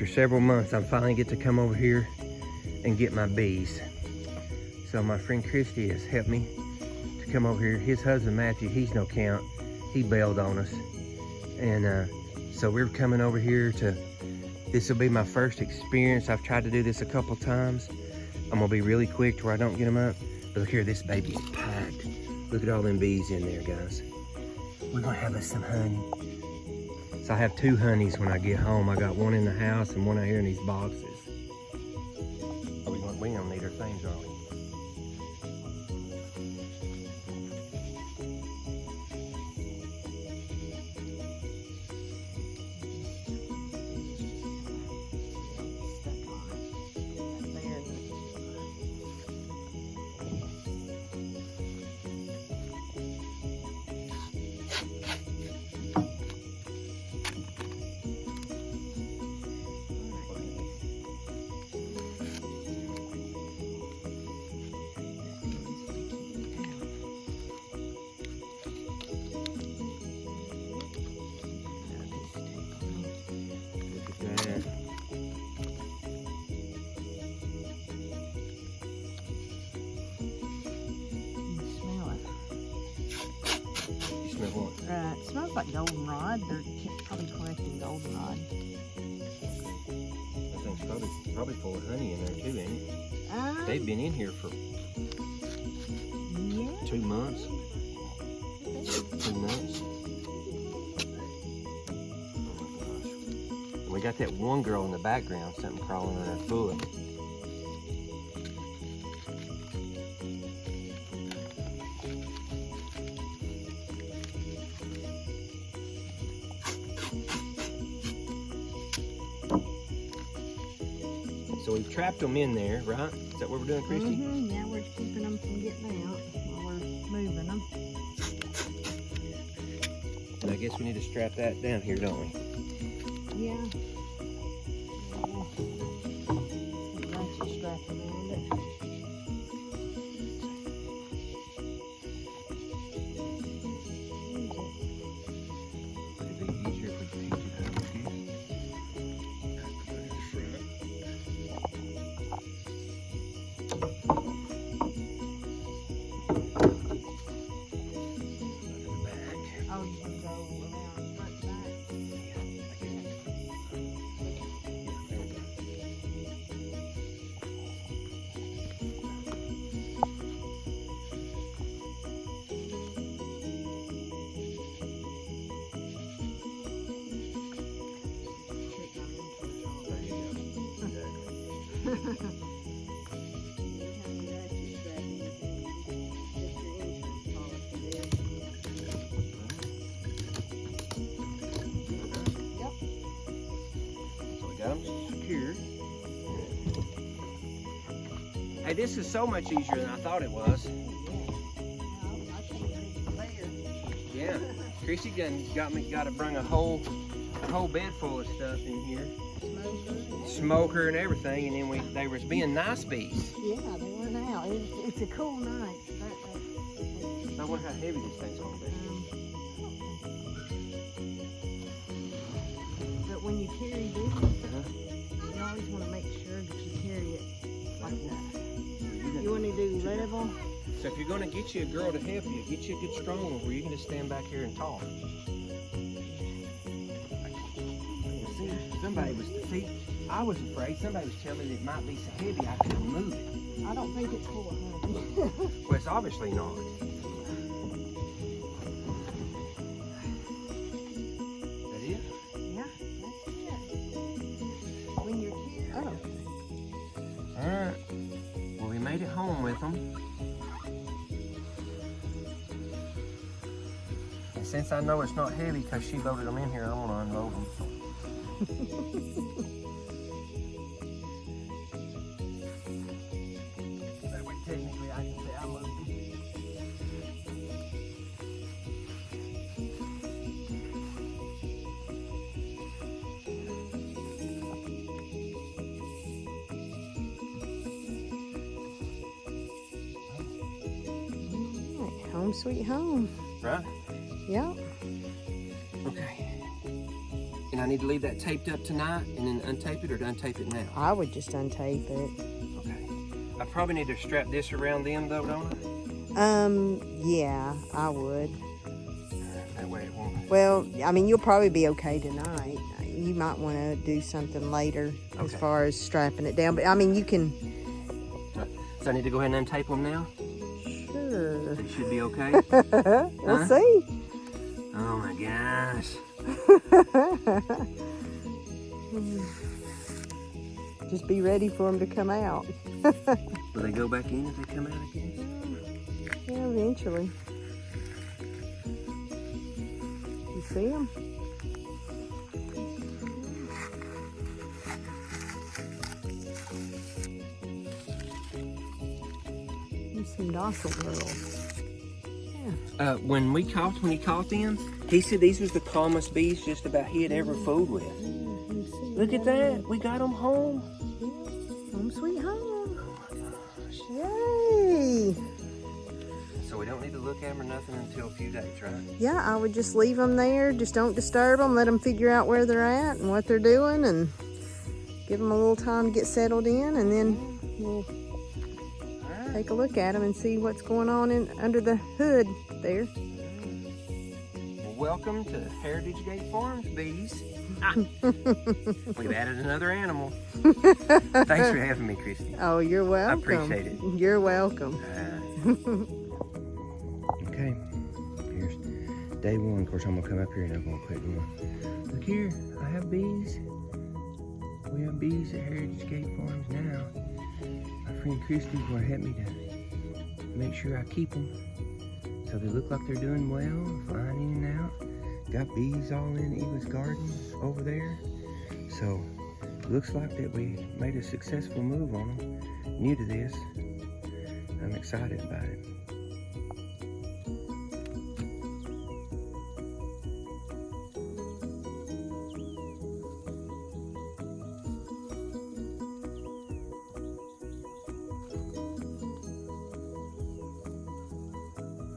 after several months, I finally get to come over here and get my bees. So my friend Christy has helped me to come over here. His husband Matthew, he's no count. He bailed on us. And so we're coming over here to, this will be my first experience. I've tried to do this a couple times. I'm gonna be really quick to where I don't get them up. But look here, this baby is packed. Look at all them bees in there, guys. We're gonna have us some honey. So I have 2 honeys when I get home. I got one in the house and one out here in these boxes. Oh, we don't need our things, are we? It smells like goldenrod. They're probably collecting goldenrod. That thing's probably full of honey in there too, ain't it? They've been in here for 2 months. 2 months. Oh my gosh. And we got that one girl in the background, something crawling on her foot. So we've trapped them in there, right? Is that what we're doing, Christy? Yeah, we're keeping them from getting out while we're moving them. And I guess we need to strap that down here, don't we? Yeah. Ratchet strap around it. Would it be easier if we teach it how to do? Got them secured. Hey, this is so much easier than I thought it was. Yeah, Chrissy done got to bring a whole bed full of stuff in here. Smoker and everything, and then they was being nice bees. Yeah, they went out. It's a cool night. I wonder how heavy this thing's gonna be. But when you carry this, you always want to make sure that you carry it like that. You want to do level. So if you're gonna get you a girl to help you, get you a good strong one where you can just stand back here and talk. See, I was afraid somebody was telling me that it might be so heavy I couldn't move it. I don't think it's full of honey. Well, it's obviously not. That it? Yeah, that's it. When you're carrying. Oh. Alright. Well, we made it home with them. And since I know it's not heavy because she loaded them in here, I'm gonna unload them. That way, technically, I can say I loaded them. Home sweet home. Right? Yep. Okay. And I need to leave that taped up tonight and then untape it, or to untape it now? I would just untape it. Okay. I probably need to strap this around them though, don't I? Yeah, I would. That way it won't. Well, I mean, you'll probably be okay tonight. You might want to do something later as far as strapping it down. But, I mean, you can... So I need to go ahead and untape them now? Sure. They should be okay? We'll see. Oh my gosh. Just be ready for them to come out. Will they go back in if they come out again? Yeah, eventually. You see them? You're some docile girls. Yeah. When he caught them, he said these was the calmest bees just about he had ever fooled with. Look at that. We got them home. Yeah. Home sweet home. Oh my gosh. Yay. So we don't need to look at them or nothing until a few days, right? Yeah, I would just leave them there. Just don't disturb them. Let them figure out where they're at and what they're doing, and give them a little time to get settled in, and then we'll take a look at them and see what's going on under the hood there. Well, welcome to Heritage Gate Farms, bees. We've added another animal. Thanks for having me, Christy. Oh, you're welcome. I appreciate it. You're welcome. Okay, here's day one. Of course, I'm gonna come up here and I'm gonna quit going. Look here, I have bees. We have bees at Heritage Gate Farms now. My friend Christy's gonna help me to make sure I keep them so they look like they're doing well, flying in and out. Got bees all in Eva's garden over there. So looks like that we made a successful move on them. New to this, I'm excited about it.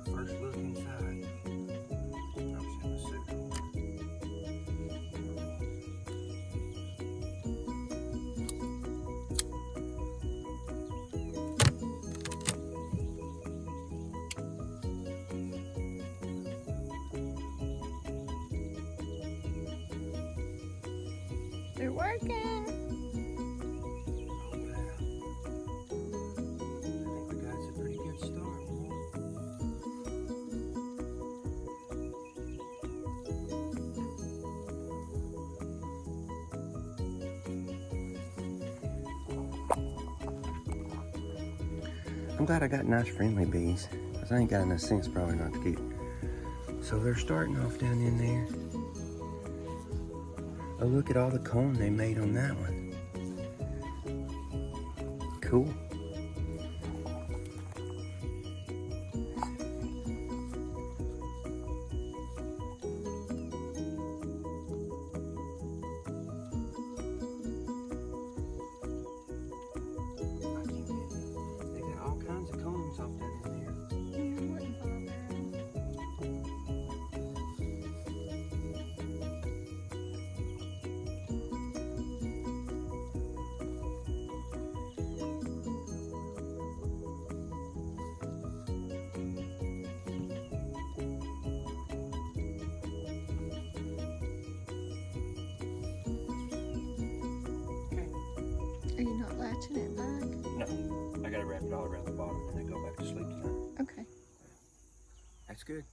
First look inside. They're working. Oh, wow. I think we got us a pretty good start. I'm glad I got nice friendly bees, because I ain't got enough sense probably not to keep. So they're starting off down in there. Oh, look at all the comb they made on that one. Cool. They got all kinds of combs off down in there. Are you not latching it back? No, I gotta wrap it all around the bottom when they go back to sleep tonight. Okay. That's good.